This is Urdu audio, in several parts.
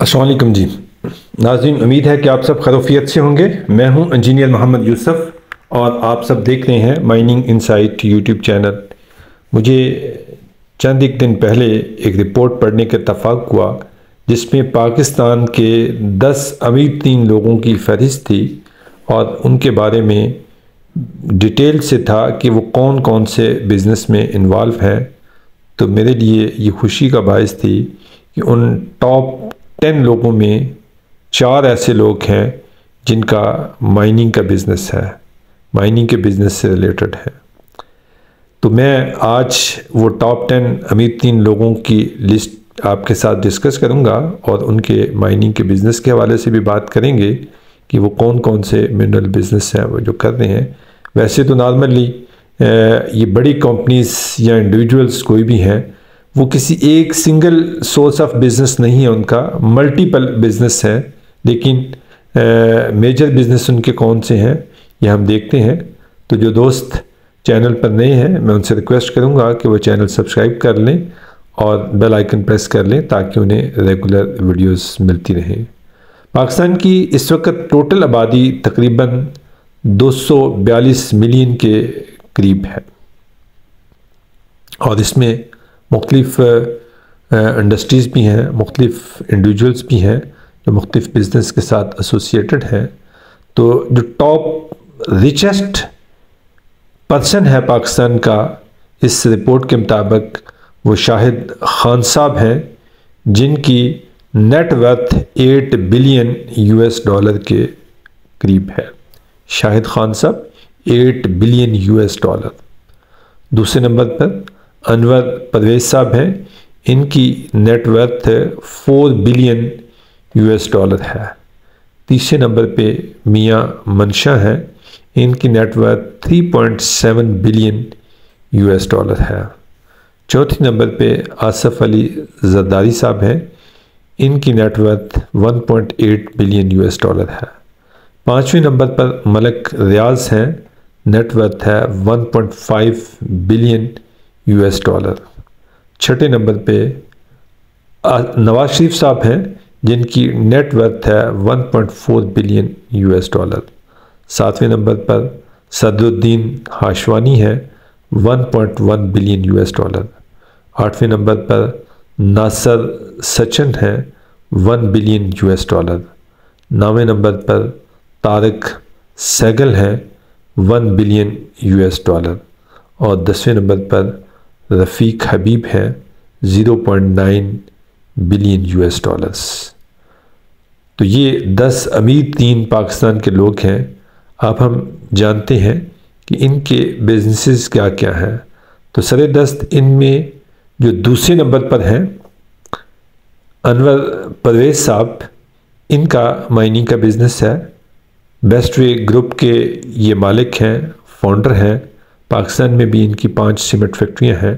السلام علیکم جی ناظرین، امید ہے کہ آپ سب خیریت سے ہوں گے۔ میں ہوں انجینئر محمد یوسف اور آپ سب دیکھ رہے ہیں مائننگ انسائٹ یوٹیوب چینل۔ مجھے چند ایک دن پہلے ایک رپورٹ پڑھنے کا اتفاق ہوا جس میں پاکستان کے 10 امیر ترین لوگوں کی فہرست تھی اور ان کے بارے میں ڈیٹیل سے تھا کہ وہ کون کون سے بزنس میں انوالو ہیں۔ تو میرے لیے یہ خوشی کا باعث تھی کہ ان ٹاپ 10 لوگوں میں 4 ایسے لوگ ہیں جن کا مائننگ کا بزنس ہے، مائننگ کے بزنس سے ریلیٹڈ ہے۔ تو میں آج وہ ٹاپ 10 امیر ترین لوگوں کی لسٹ آپ کے ساتھ ڈسکس کروں گا اور ان کے مائننگ کے بزنس کے حوالے سے بھی بات کریں گے کہ وہ کون کون سے منرل بزنس ہیں وہ جو کر رہے ہیں۔ ویسے تو نارملی یہ بڑی کمپنیز یا انڈیویجولز کوئی بھی ہیں، وہ کسی ایک سنگل سورس آف بزنس نہیں ہے، ان کا ملٹیپل بزنس ہے، لیکن میجر بزنس ان کے کون سے ہیں یہ ہم دیکھتے ہیں۔ تو جو دوست چینل پر نئے ہیں میں ان سے ریکویسٹ کروں گا کہ وہ چینل سبسکرائب کر لیں اور بیل آئیکن پریس کر لیں تاکہ انہیں ریگولر ویڈیوز ملتی رہیں۔ پاکستان کی اس وقت ٹوٹل آبادی تقریباً 242 ملین کے قریب ہے اور اس میں مختلف انڈسٹریز بھی ہیں، مختلف انڈیویجولز بھی ہیں جو مختلف بزنس کے ساتھ ایسوسیٹڈ ہیں۔ تو جو ٹاپ ریچسٹ پرسن ہے پاکستان کا اس رپورٹ کے مطابق وہ شاہد خان صاحب ہیں، جن کی net worth 8 billion US dollar کے قریب ہے۔ شاہد خان صاحب 8 بلین US ڈالر۔ دوسرے نمبر پر انور پرویز صاحب ہیں، ان کی net worth 4 billion US dollar ہے۔ تیسرے نمبر پہ میاں منشا ہیں، ان کی net worth 3.7 billion US dollar ہے۔ چوتھے نمبر پہ آصف علی زرداری صاحب ہیں، ان کی net worth 1.8 billion US dollar ہے۔ پانچویں نمبر پر ملک ریاض ہیں، نیٹ ورتھ ہے 1.5 بلین US ڈالر۔ چھٹے نمبر پہ نواز شریف صاحب ہیں، جن کی نیٹ ورتھ ہے 1.4 بلین US ڈالر۔ ساتویں نمبر پر صدر الدین ہاشوانی ہیں، 1.1 بلین US ڈالر۔ آٹھویں نمبر پر ناصر سچن ہیں، 1 بلین US ڈالر۔ نویں نمبر پر طارق سہگل ہیں، 1 بلین US ڈالر۔ اور 10ویں نمبر پر رفیق حبیب ہیں، 0.9 بلین US ڈالرز۔ تو یہ 10 امیر ترین پاکستان کے لوگ ہیں۔ اب ہم جانتے ہیں کہ ان کے بزنسز کیا کیا ہیں۔ تو سر دست ان میں جو دوسرے نمبر پر ہیں انور پرویز صاحب، ان کا مائننگ کا بزنس ہے۔ بیسٹ وے گروپ کے یہ مالک ہیں، فاؤنڈر ہیں۔ پاکستان میں بھی ان کی 5 سیمنٹ فیکٹریاں ہیں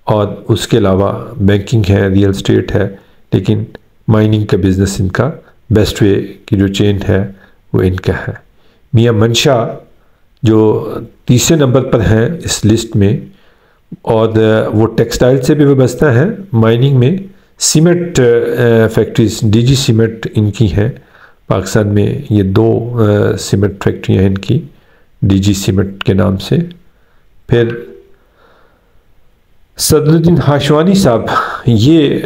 اور اس کے علاوہ بینکنگ ہے، ریئل اسٹیٹ ہے، لیکن مائننگ کا بزنس ان کا بیسٹ وے کی جو چین ہے وہ ان کا ہے۔ میاں منشا جو تیسرے نمبر پر ہیں اس لسٹ میں، اور وہ ٹیکسٹائل سے بھی وابستہ ہیں۔ مائننگ میں سیمنٹ فیکٹریز DG سیمنٹ ان کی ہیں۔ پاکستان میں یہ 2 سیمنٹ فیکٹریاں ہیں ان کی DG سیمنٹ کے نام سے۔ پھر صدر الدین ہاشوانی صاحب، یہ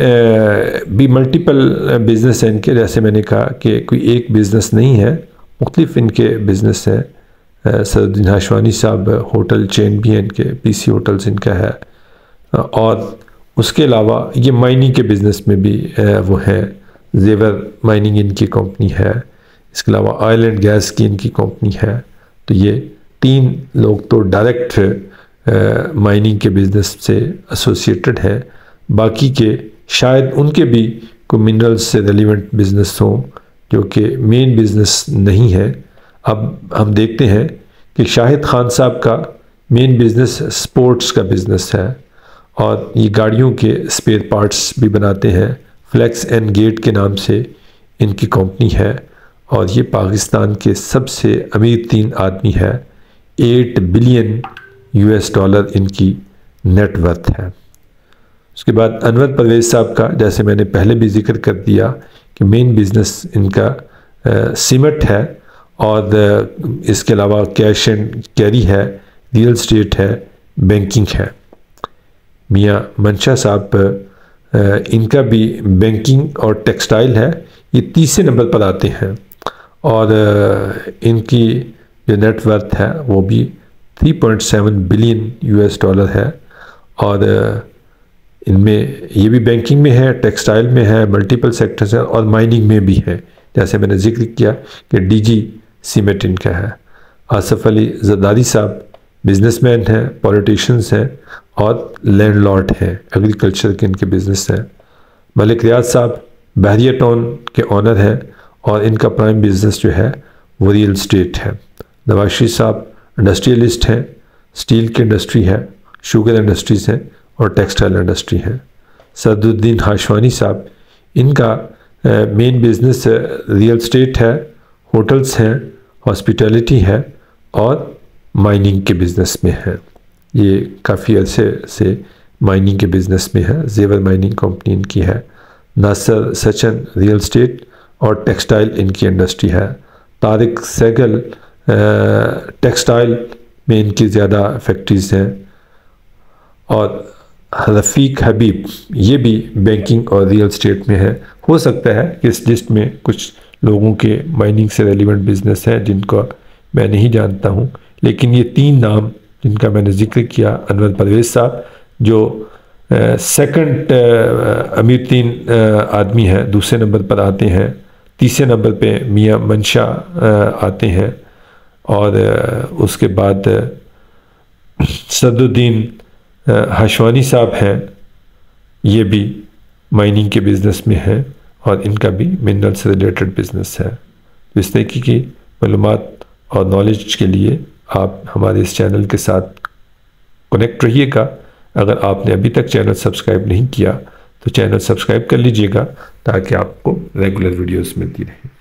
بھی ملٹیپل بزنس ہیں ان کے، جیسے میں نے کہا کہ کوئی ایک بزنس نہیں ہے، مختلف ان کے بزنس ہیں۔ صدر الدین ہاشوانی صاحب ہوٹل چین بھی ہیں ان کے، PC ہوٹلز ان کا ہے، اور اس کے علاوہ یہ مائننگ کے بزنس میں بھی وہ ہیں۔ زیور مائننگ ان کی کمپنی ہے، اس کے علاوہ آئل اینڈ گیس کی ان کی کمپنی ہے۔ تو یہ 3 لوگ تو ڈائریکٹ مائننگ کے بزنس سے ایسوسیٹڈ ہیں، باقی کے شاید ان کے بھی کوئی منرلز سے ریلیونٹ بزنس ہوں جو کہ مین بزنس نہیں ہے۔ اب ہم دیکھتے ہیں کہ شاہد خان صاحب کا مین بزنس سپورٹس کا بزنس ہے اور یہ گاڑیوں کے اسپیئر پارٹس بھی بناتے ہیں۔ فلیکس اینڈ گیٹ کے نام سے ان کی کمپنی ہے اور یہ پاکستان کے سب سے امیر ترین آدمی ہے۔ 8 بلین US ڈالر ان کی نیٹ ورتھ ہے۔ اس کے بعد انور پرویز صاحب کا، جیسے میں نے پہلے بھی ذکر کر دیا کہ مین بزنس ان کا سیمنٹ ہے، اور اس کے علاوہ کیش اینڈ کیری ہے، ریئل اسٹیٹ ہے، بینکنگ ہے۔ میاں منشا صاحب ان کا بھی بینکنگ اور ٹیکسٹائل ہے، یہ تیسرے نمبر پر آتے ہیں، اور ان کی جو نیٹ ورتھ ہے وہ بھی 3.7 بلین $، ہے، اور ان میں یہ بھی بینکنگ میں ہے، ٹیکسٹائل میں ہے، ملٹیپل سیکٹرز ہیں، اور مائننگ میں بھی ہے، جیسے میں نے ذکر کیا کہ ڈی جی سیمنٹ ان کا ہے۔ آصف علی زرداری صاحب بزنس مین ہیں، پولیٹیشنز ہیں، اور لینڈ لارڈ ہیں، ایگریکلچر کے ان کے بزنس ہیں۔ ملک ریاض صاحب بحریہ ٹاؤن کے آنر ہیں، اور ان کا پرائم بزنس جو ہے وہ ریئل اسٹیٹ ہے۔ نواز شریف صاحب انڈسٹریلسٹ ہیں، اسٹیل کی انڈسٹری ہے، شوگر انڈسٹریز ہیں، اور ٹیکسٹائل انڈسٹری ہیں۔ صدر الدین ہاشوانی صاحب ان کا مین بزنس ریئل اسٹیٹ ہے، ہوٹلز ہیں، ہاسپیٹیلٹی ہے، اور مائننگ کے بزنس میں ہے۔ یہ کافی عرصے سے مائننگ کے بزنس میں ہے، زیور مائننگ کمپنی ان کی ہے۔ ناصر سچن ریئل اسٹیٹ اور ٹیکسٹائل ان کی انڈسٹری ہے۔ طارق سہگل ٹیکسٹائل میں ان کی زیادہ فیکٹریز ہیں، اور رفیق حبیب یہ بھی بینکنگ اور ریئل اسٹیٹ میں ہے۔ ہو سکتا ہے کہ اس لسٹ میں کچھ لوگوں کے مائننگ سے ریلیونٹ بزنس ہیں جن کو میں نہیں جانتا ہوں، لیکن یہ 3 نام جن کا میں نے ذکر کیا، انور پرویز صاحب جو سیکنڈ امیر ترین آدمی ہیں، دوسرے نمبر پر آتے ہیں، تیسرے نمبر پہ میاں منشا آتے ہیں، اور اس کے بعد صدر الدین ہاشوانی صاحب ہیں، یہ بھی مائننگ کے بزنس میں ہیں، اور ان کا بھی منرل سے ریلیٹڈ بزنس ہے۔ اس طریقے کی معلومات اور نالج کے لیے آپ ہمارے اس چینل کے ساتھ کنیکٹ رہیے گا۔ اگر آپ نے ابھی تک چینل سبسکرائب نہیں کیا تو چینل سبسکرائب کر لیجئے گا تاکہ آپ کو ریگولر ویڈیوز ملتی رہیں۔